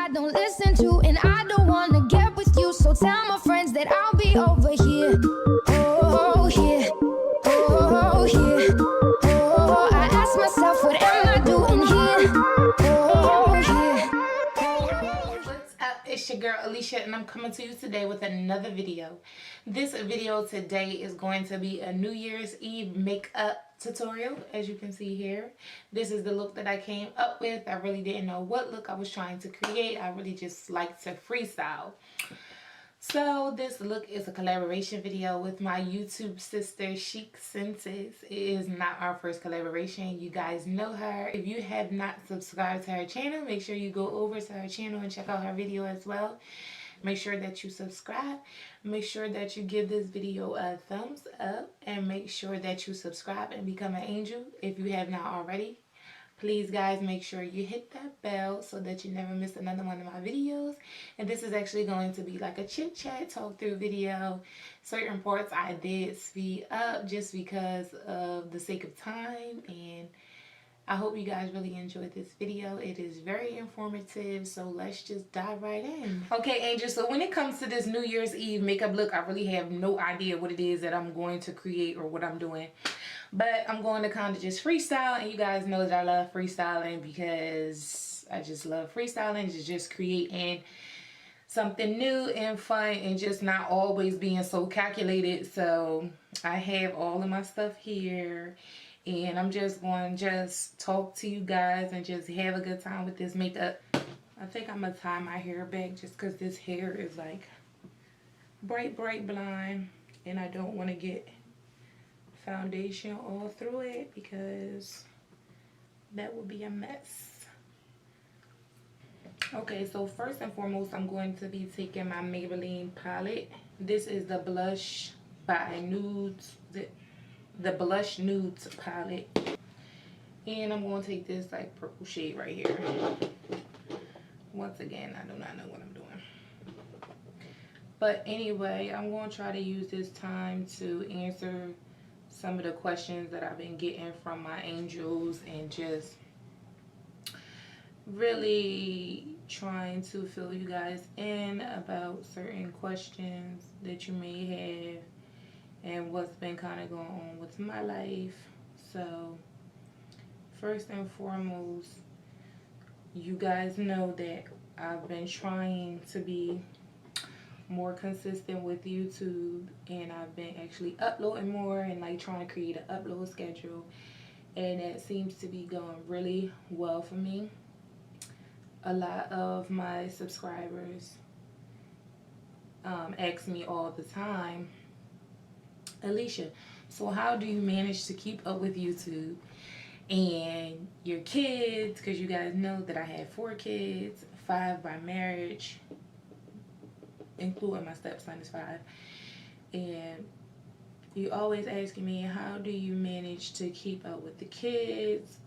I don't listen to, and I don't wanna get with you. So tell my friends that I'll be over here. Oh, here. Oh, here. Oh, I ask myself, what am I doing here? Oh, here. What's up? It's your girl Alicia, and I'm coming to you today with another video. This video today is going to be a New Year's Eve makeup tutorial. As you can see here, this is the look that I came up with. I really didn't know what look I was trying to create. I really just like to freestyle. So this look is a collaboration video with my YouTube sister Chicsenses. It is not our first collaboration. You guys know her. If you have not subscribed to her channel, make sure you go over to her channel and check out her video as well. Make sure that you subscribe. Make sure that you give this video a thumbs up, and make sure that you subscribe and become an angel if you have not already. Please guys, make sure you hit that bell so that you never miss another one of my videos. And this is actually going to be like a chit chat talk through video. Certain parts I did speed up just because of the sake of time, and I hope you guys really enjoyed this video. It is very informative, so let's just dive right in. Okay, angels, so when it comes to this New Year's Eve makeup look, I really have no idea what it is that I'm going to create or what I'm doing. But I'm going to kind of just freestyle, and you guys know that I love freestyling because I just love freestyling, just creating something new and fun and just not always being so calculated. So I have all of my stuff here, and I'm just going to talk to you guys and just have a good time with this makeup. I think I'm going to tie my hair back just because this hair is like bright blonde, and I don't want to get foundation all through it because that would be a mess. Okay, so first and foremost, I'm going to be taking my Maybelline palette. This is the Blush by Nudes, the Blush Nudes palette, and I'm going to take this like purple shade right here. Once again, I do not know what I'm doing, but anyway, I'm going to try to use this time to answer some of the questions that I've been getting from my angels, and just really trying to fill you guys in about certain questions that you may have and what's been kind of going on with my life. So first and foremost, you guys know that I've been trying to be more consistent with YouTube, and I've been actually uploading more and like trying to create an upload schedule, and it seems to be going really well for me. A lot of my subscribers ask me all the time, Alicia, so how do you manage to keep up with YouTube and your kids? Because you guys know that I have 4 kids, 5 by marriage, including my stepson is 5, and you always asking me, how do you manage to keep up with the kids,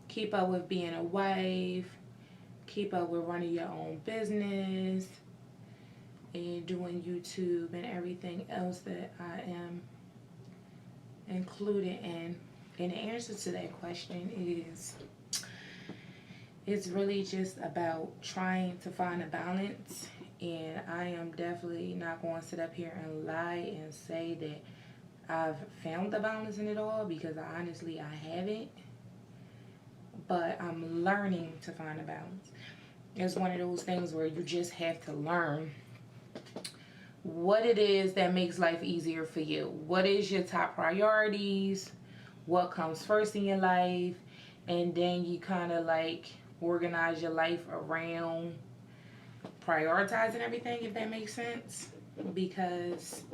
keep up with being a wife, keep up with running your own business and doing YouTube and everything else that I am included in. And the answer to that question is, it's really just about trying to find a balance, and I am definitely not going to sit up here and lie and say that I've found the balance in it all, because honestly I haven't, but I'm learning to find a balance. It's one of those things where you just have to learn what it is that makes life easier for you. What is your top priorities? What comes first in your life? And then you kind of like organize your life around prioritizing everything, if that makes sense, because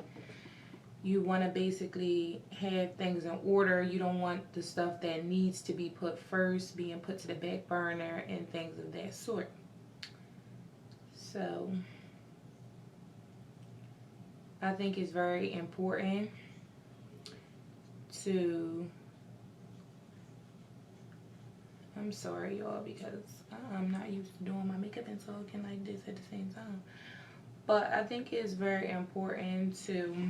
you want to basically have things in order. You don't want the stuff that needs to be put first being put to the back burner and things of that sort. So I think it's very important to, I'm sorry y'all, because I'm not used to doing my makeup and talking like this at the same time, but I think it's very important to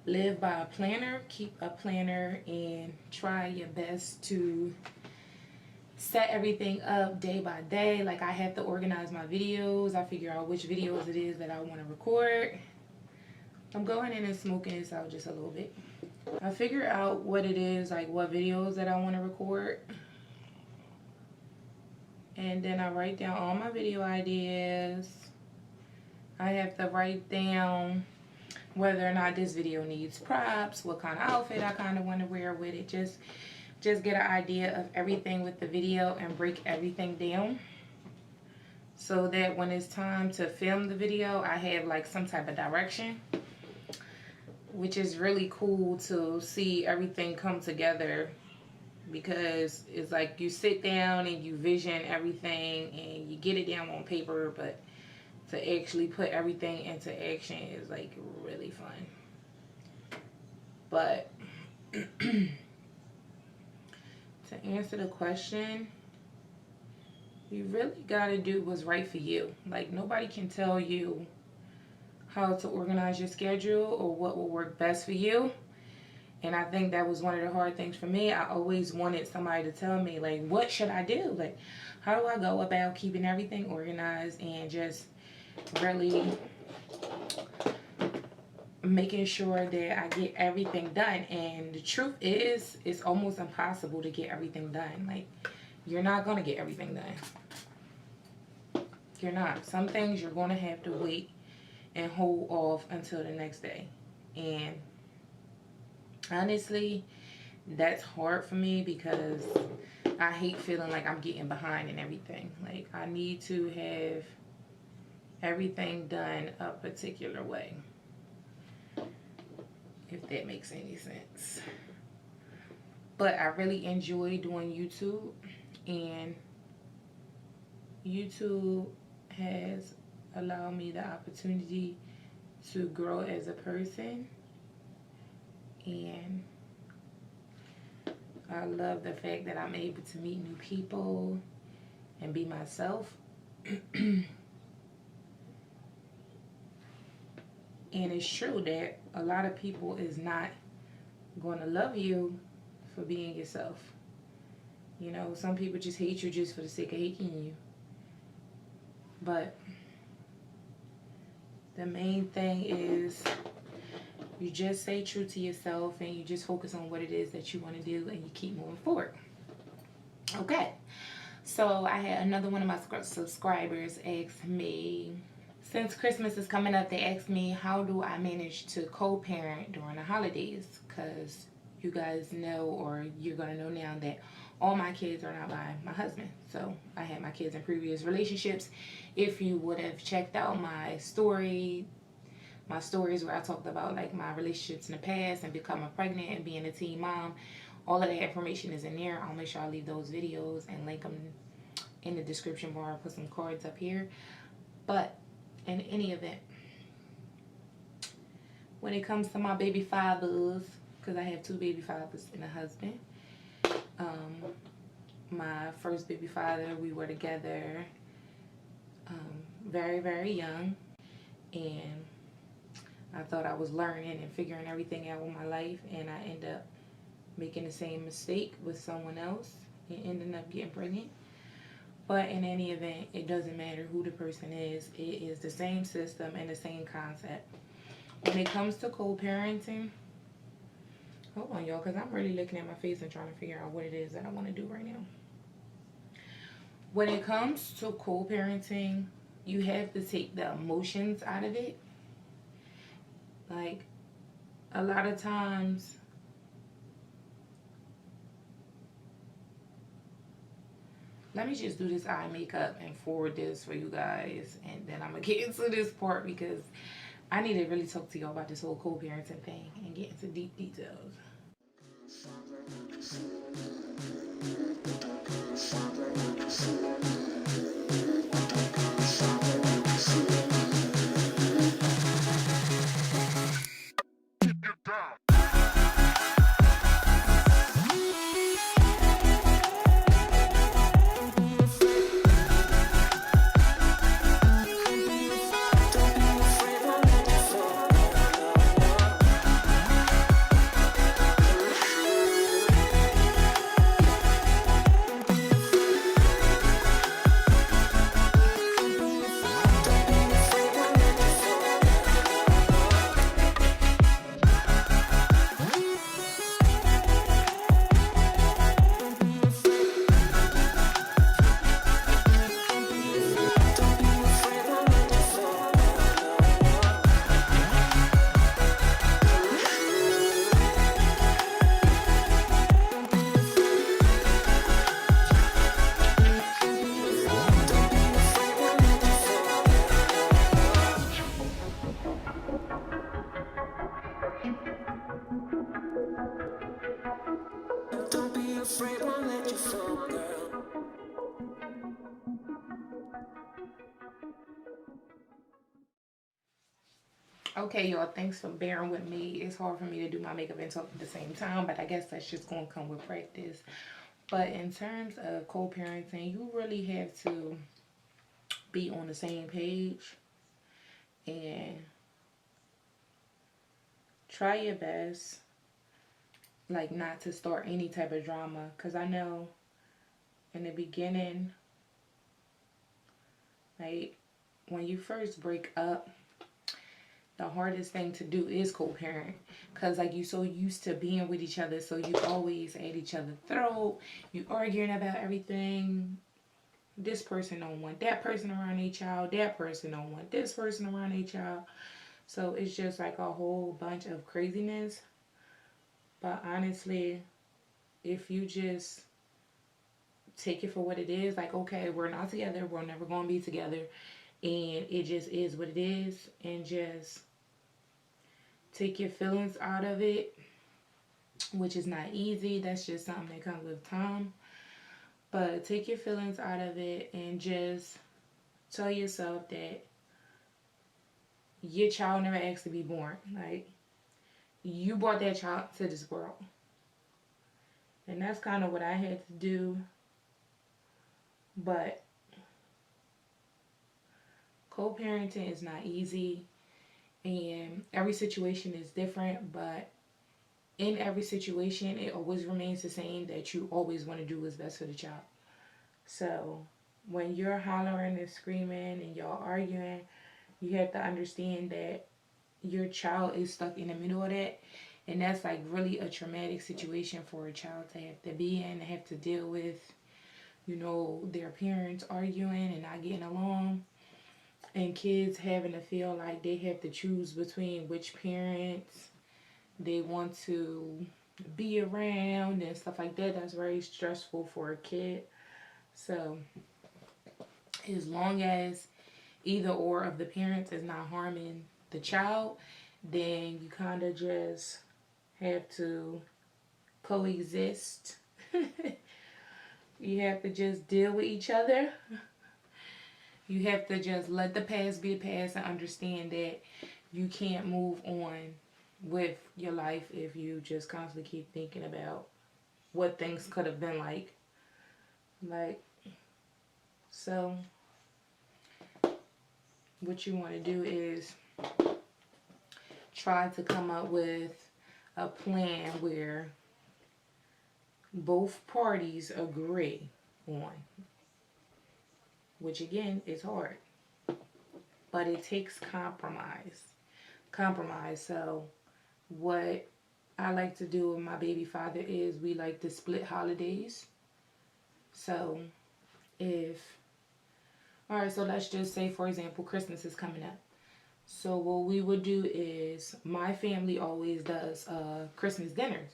live by a planner, keep a planner, and try your best to set everything up day by day. Like, I have to organize my videos. I figure out which videos it is that I want to record. I'm going in and smoking this out just a little bit. I figure out what it is, like what videos that I want to record. And then I write down all my video ideas. I have to write down whether or not this video needs props, what kind of outfit I kind of want to wear with it. Just get an idea of everything with the video and break everything down, so that when it's time to film the video, I have like some type of direction, which is really cool to see everything come together, because it's like you sit down and you vision everything and you get it down on paper, but to actually put everything into action is like really fun. But to answer the question, you really gotta do what's right for you. Like, nobody can tell you how to organize your schedule or what will work best for you. And I think that was one of the hard things for me. I always wanted somebody to tell me, like, what should I do? Like, how do I go about keeping everything organized and just really making sure that I get everything done. And the truth is, it's almost impossible to get everything done. Like, you're not going to get everything done. You're not. Some things you're going to have to wait and hold off until the next day. And honestly, that's hard for me because I hate feeling like I'm getting behind in everything. Like, I need to have everything done a particular way, if that makes any sense. But I really enjoy doing YouTube, and YouTube has allowed me the opportunity to grow as a person, and I love the fact that I'm able to meet new people and be myself. And it's true that a lot of people is not going to love you for being yourself. You know, some people just hate you just for the sake of hating you. But the main thing is you just stay true to yourself and you just focus on what it is that you want to do and you keep moving forward. Okay, so I had another one of my subscribers ask me, since Christmas is coming up, they asked me, how do I manage to co-parent during the holidays? Because you guys know, or you're going to know now, that all my kids are not by my husband. So I had my kids in previous relationships. If you would have checked out my stories where I talked about like my relationships in the past and becoming pregnant and being a teen mom, all of that information is in there. I'll make sure I leave those videos and link them in the description bar. I'll put some cards up here. But in any event, when it comes to my baby fathers, because I have 2 baby fathers and a husband. My first baby father, we were together very, very young, and I thought I was learning and figuring everything out with my life, and I ended up making the same mistake with someone else and ending up getting pregnant. But in any event, it doesn't matter who the person is. It is the same system and the same concept. When it comes to co-parenting, hold on, y'all, because I'm really looking at my face and trying to figure out what it is that I want to do right now. When it comes to co-parenting, you have to take the emotions out of it. Like, a lot of times, let me just do this eye makeup and forward this for you guys, and then I'm going to get into this part because I need to really talk to y'all about this whole co-parenting thing and get into deep details. Okay, y'all, thanks for bearing with me. It's hard for me to do my makeup and talk at the same time, but I guess that's just going to come with practice. But in terms of co-parenting, you really have to be on the same page and try your best, like, not to start any type of drama. Because I know in the beginning, like, when you first break up, the hardest thing to do is co-parent, because like you so used to being with each other, so you always at each other's throat, you arguing about everything. This person don't want that person around their child, that person don't want this person around their child, so it's just like a whole bunch of craziness. But honestly, if you just take it for what it is, like, okay, we're not together, we're never gonna be together, and it just is what it is, and just take your feelings out of it, which is not easy. That's just something that comes with time. But take your feelings out of it and just tell yourself that your child never asked to be born. Like, you brought that child to this world. And that's kind of what I had to do. But co-parenting is not easy. And every situation is different, but in every situation, it always remains the same, that you always want to do what's best for the child. So when you're hollering and screaming and y'all arguing, you have to understand that your child is stuck in the middle of that. And that's like really a traumatic situation for a child to have to be in, to have to deal with, you know, their parents arguing and not getting along. And kids having to feel like they have to choose between which parents they want to be around and stuff like that. That's very stressful for a kid. So as long as either or of the parents is not harming the child, then you kind of just have to coexist. You have to just deal with each other. You have to just let the past be the past and understand that you can't move on with your life if you just constantly keep thinking about what things could have been like. So what you want to do is try to come up with a plan where both parties agree on, which again is hard, but it takes compromise. So what I like to do with my baby father is we like to split holidays. So so let's just say, for example, Christmas is coming up. So what we would do is, my family always does Christmas dinners.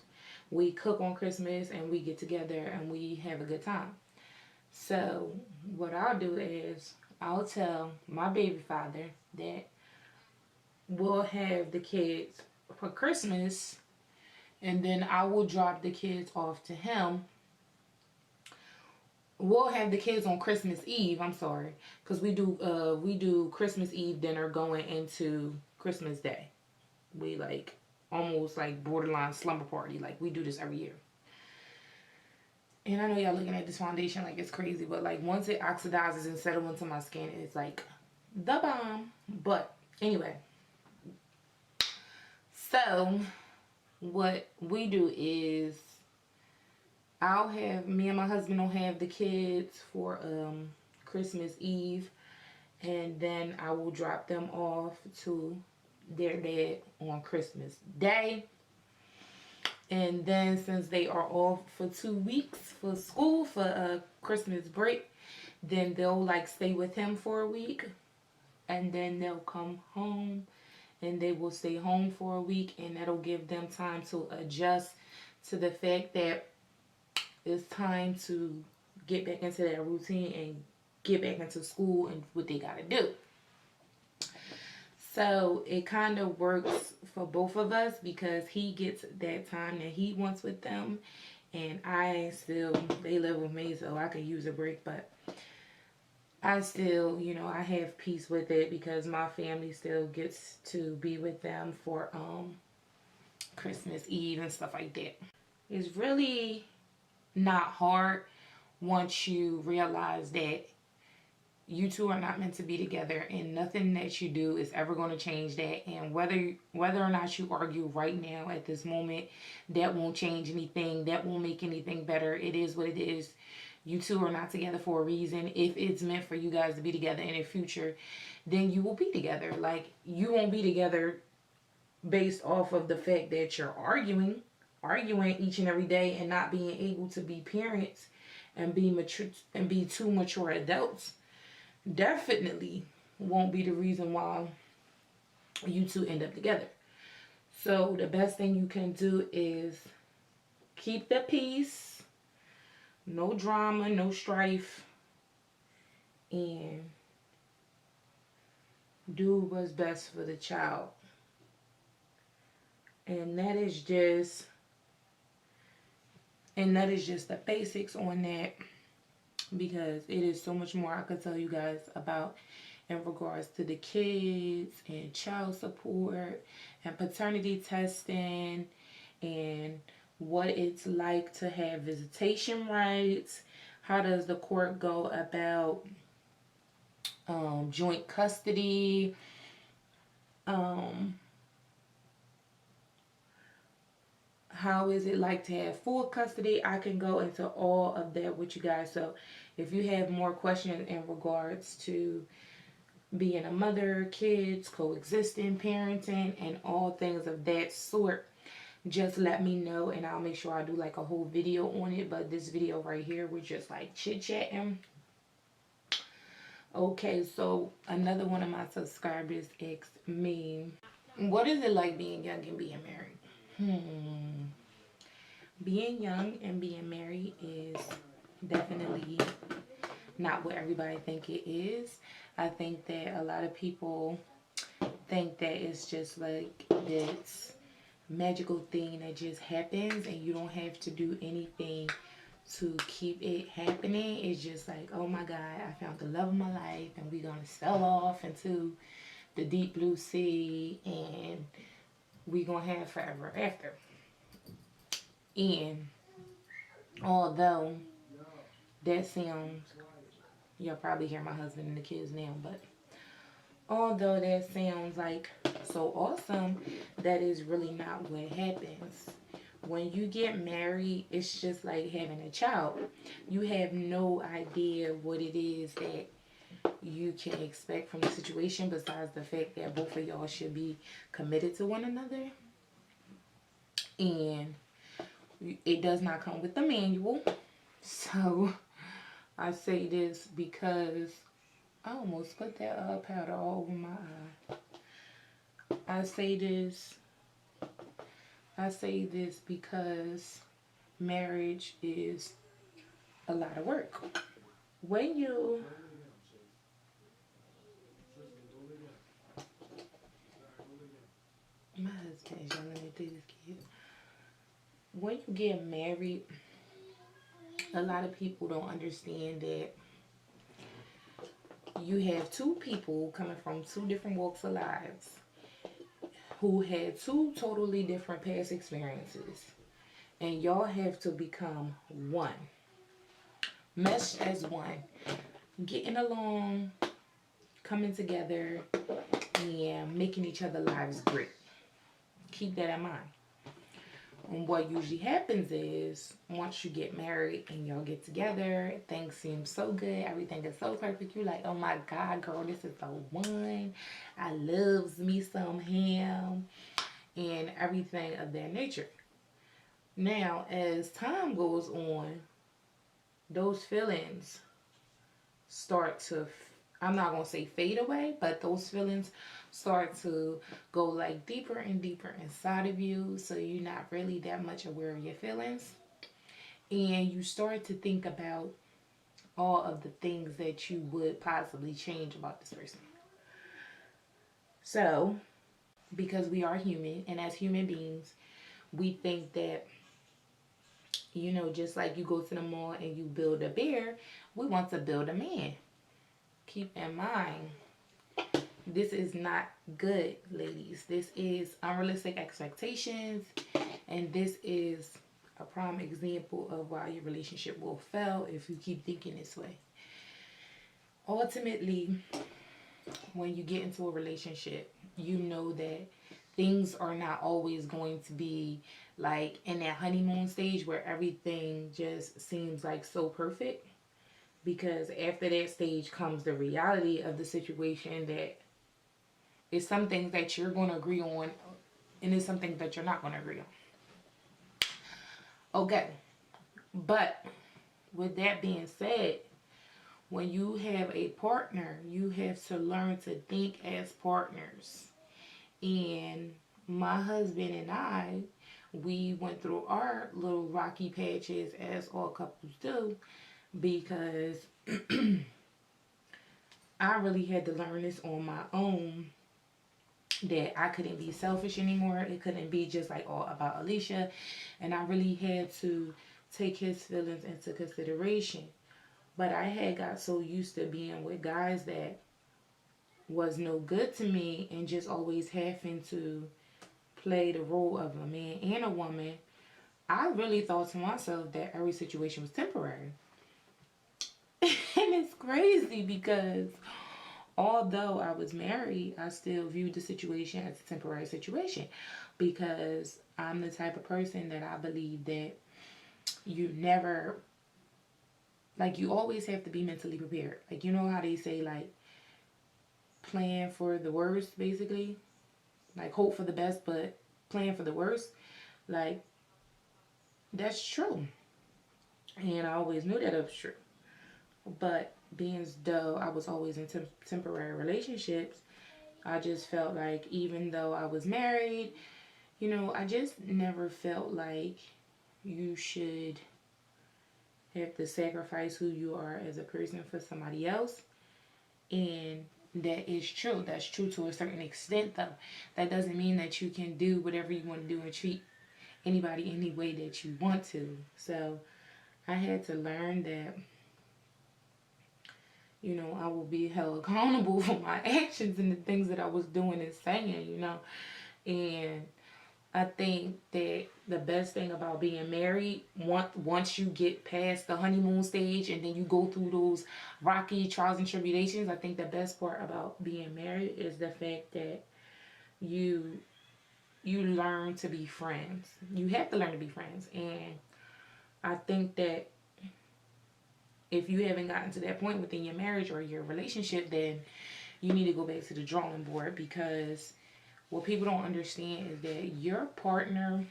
We cook on Christmas and we get together and we have a good time. So what I'll do is I'll tell my baby father that we'll have the kids for Christmas, and then I will drop the kids off to him. We'll have the kids on Christmas Eve, I'm sorry, because we do Christmas Eve dinner going into Christmas Day. We like almost like borderline slumber party. Like, we do this every year. And I know y'all looking at this foundation like it's crazy, but like once it oxidizes and settles into my skin, it's like the bomb. But anyway, so what we do is me and my husband will have the kids for Christmas Eve, and then I will drop them off to their dad on Christmas Day. And then since they are off for 2 weeks for school for a Christmas break, then they'll like stay with him for a week, and then they'll come home and they will stay home for a week, and that'll give them time to adjust to the fact that it's time to get back into that routine and get back into school and what they gotta do. So it kind of works for both of us, because he gets that time that he wants with them, and they live with me, so I can use a break. But I still, you know, I have peace with it because my family still gets to be with them for Christmas Eve and stuff like that. It's really not hard once you realize that you two are not meant to be together, and nothing that you do is ever going to change that. And whether or not you argue right now at this moment, that won't change anything. That won't make anything better. It is what it is. You two are not together for a reason. If it's meant for you guys to be together in the future, then you will be together. Like, you won't be together based off of the fact that you're arguing each and every day and not being able to be parents and be mature and be two mature adults. Definitely won't be the reason why you two end up together. So the best thing you can do is keep the peace, no drama, no strife, and do what's best for the child. And that is just the basics on that, because it is so much more I could tell you guys about in regards to the kids and child support and paternity testing and what it's like to have visitation rights. How does the court go about joint custody? How is it like to have full custody? I can go into all of that with you guys. So if you have more questions in regards to being a mother, kids, coexisting, parenting, and all things of that sort, just let me know and I'll make sure I do like a whole video on it. But this video right here, we're just like chit-chatting. Okay, so another one of my subscribers asked me, what is it like being young and being married? Being young and being married is definitely not what everybody think it is. I think that a lot of people think that it's just like this magical thing that just happens and you don't have to do anything to keep it happening. It's just like, oh my God, I found the love of my life and we're gonna sail off into the deep blue sea and we're gonna have forever after. And although that sounds, you'll probably hear my husband and the kids now, but although that sounds like so awesome, that is really not what happens. When you get married, it's just like having a child. You have no idea what it is that you can expect from the situation, besides the fact that both of y'all should be committed to one another. And it does not come with the manual. So I say this because I almost put that powder all over my eye. I say this because marriage is a lot of work. When you my husband is yelling at this kid. When you get married, a lot of people don't understand that you have two people coming from two different walks of lives who had two totally different past experiences, and y'all have to become one, meshed as one, getting along, coming together, and making each other's lives great. Keep that in mind. And what usually happens is, once you get married and y'all get together, things seem so good, everything is so perfect. You're like, oh my God, girl, this is the one. I loves me some him, and everything of that nature. Now, as time goes on, those feelings start to, I'm not going to say fade away, but those feelings start to go like deeper and deeper inside of you, so you're not really that much aware of your feelings, and you start to think about all of the things that you would possibly change about this person. So, because we are human, and as human beings, we think that, you know, just like you go to the mall and you build a bear, we want to build a man. keep in mind, this is not good, ladies. This is unrealistic expectations, and this is a prime example of why your relationship will fail if you keep thinking this way. Ultimately, when you get into a relationship, you know that things are not always going to be like in that honeymoon stage where everything just seems like so perfect, because after that stage comes the reality of the situation, that it's some things that you're going to agree on and it's some things that you're not going to agree on. Okay, but with that being said, when you have a partner, you have to learn to think as partners. And my husband and I, we went through our little rocky patches as all couples do, because I really had to learn this on my own, that I couldn't be selfish anymore. It couldn't be just like all about Alicia, and I really had to take his feelings into consideration. But I had got so used to being with guys that was no good to me and just always having to play the role of a man and a woman. I really thought to myself that every situation was temporary. And it's crazy because although I was married, I still viewed the situation as a temporary situation, because I'm the type of person that I believe that you never, like, you always have to be mentally prepared. Like, you know how they say, like, plan for the worst, basically? Like, hope for the best, but plan for the worst. Like, that's true. And I always knew that it was true. But being as though I was always in temporary relationships, I just felt like even though I was married, you know, I just never felt like you should have to sacrifice who you are as a person for somebody else. And that is true. That's true to a certain extent, though. That doesn't mean that you can do whatever you want to do and treat anybody any way that you want to. So I had to learn that, you know, I will be held accountable for my actions and the things that I was doing and saying, you know. And I think that the best thing about being married, once you get past the honeymoon stage and then you go through those rocky trials and tribulations, I think the best part about being married is the fact that you learn to be friends. You have to learn to be friends. And I think that if you haven't gotten to that point within your marriage or your relationship, then you need to go back to the drawing board, because what people don't understand is that your partner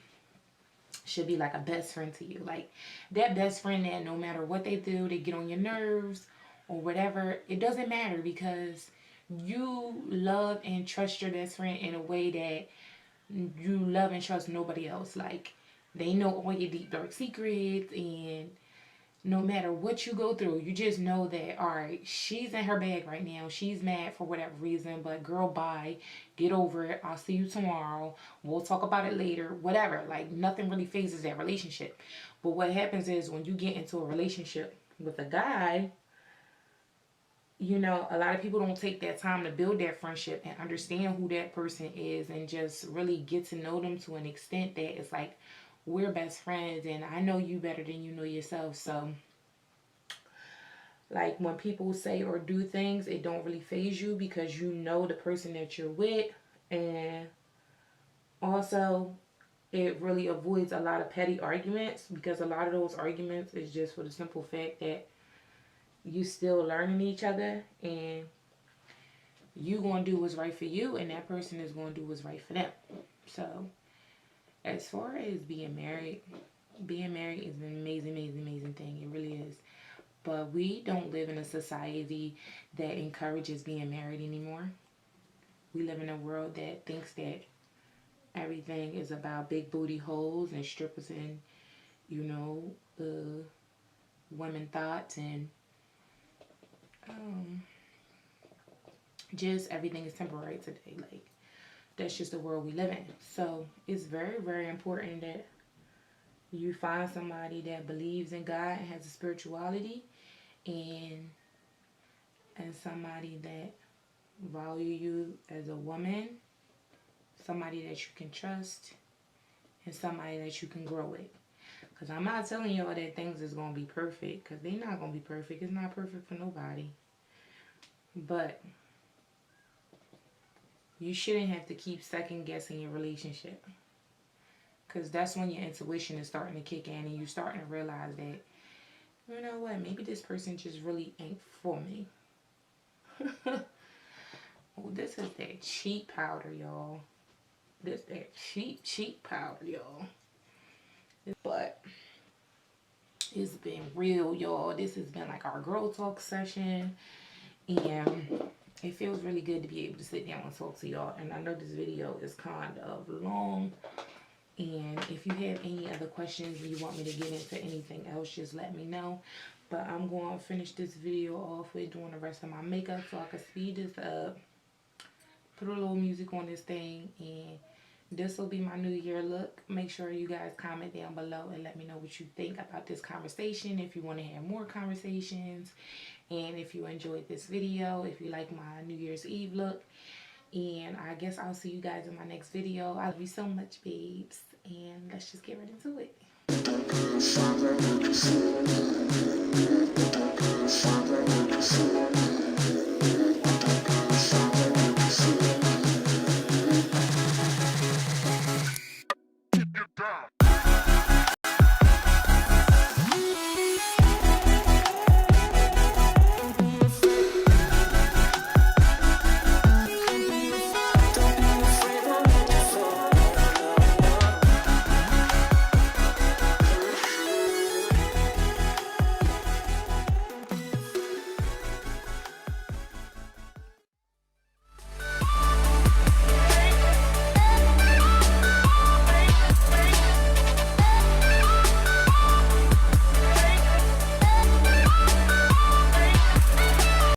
should be like a best friend to you. Like that best friend that no matter what they do, they get on your nerves or whatever, it doesn't matter, because you love and trust your best friend in a way that you love and trust nobody else. Like they know all your deep dark secrets, and no matter what you go through, you just know that, all right, she's in her bag right now. She's mad for whatever reason, but girl, bye. Get over it. I'll see you tomorrow. We'll talk about it later. Whatever. Like, nothing really phases that relationship. But what happens is when you get into a relationship with a guy, you know, a lot of people don't take that time to build that friendship and understand who that person is and just really get to know them to an extent that it's like, we're best friends and I know you better than you know yourself. So like when people say or do things, it don't really faze you because you know the person that you're with. And also it really avoids a lot of petty arguments, because a lot of those arguments is just for the simple fact that you still learning each other, and you gonna do what's right for you and that person is gonna do what's right for them. So as far as being married is an amazing, amazing, amazing thing. It really is. But we don't live in a society that encourages being married anymore. We live in a world that thinks that everything is about big booty holes and strippers and, you know, women thoughts, and just everything is temporary today. Like, that's just the world we live in. So it's very, very important that you find somebody that believes in God and has a spirituality, and finding somebody that value you as a woman, somebody that you can trust, and somebody that you can grow with. Because I'm not telling y'all that things is going to be perfect, because they're not going to be perfect. It's not perfect for nobody. But you shouldn't have to keep second guessing your relationship. Because that's when your intuition is starting to kick in and you're starting to realize that, you know what, maybe this person just really ain't for me. Oh, this is that cheap powder, y'all. This that cheap powder, y'all. But it's been real, y'all. This has been like our girl talk session. And it feels really good to be able to sit down and talk to y'all. And I know this video is kind of long. And if you have any other questions and you want me to get into anything else, just let me know. But I'm going to finish this video off with doing the rest of my makeup so I can speed this up. Put a little music on this thing, and this will be my New Year look. Make sure you guys comment down below and let me know what you think about this conversation. If you want to have more conversations, and if you enjoyed this video, if you like my New Year's Eve look. And I guess I'll see you guys in my next video. I love you so much, babes. And let's just get right into it.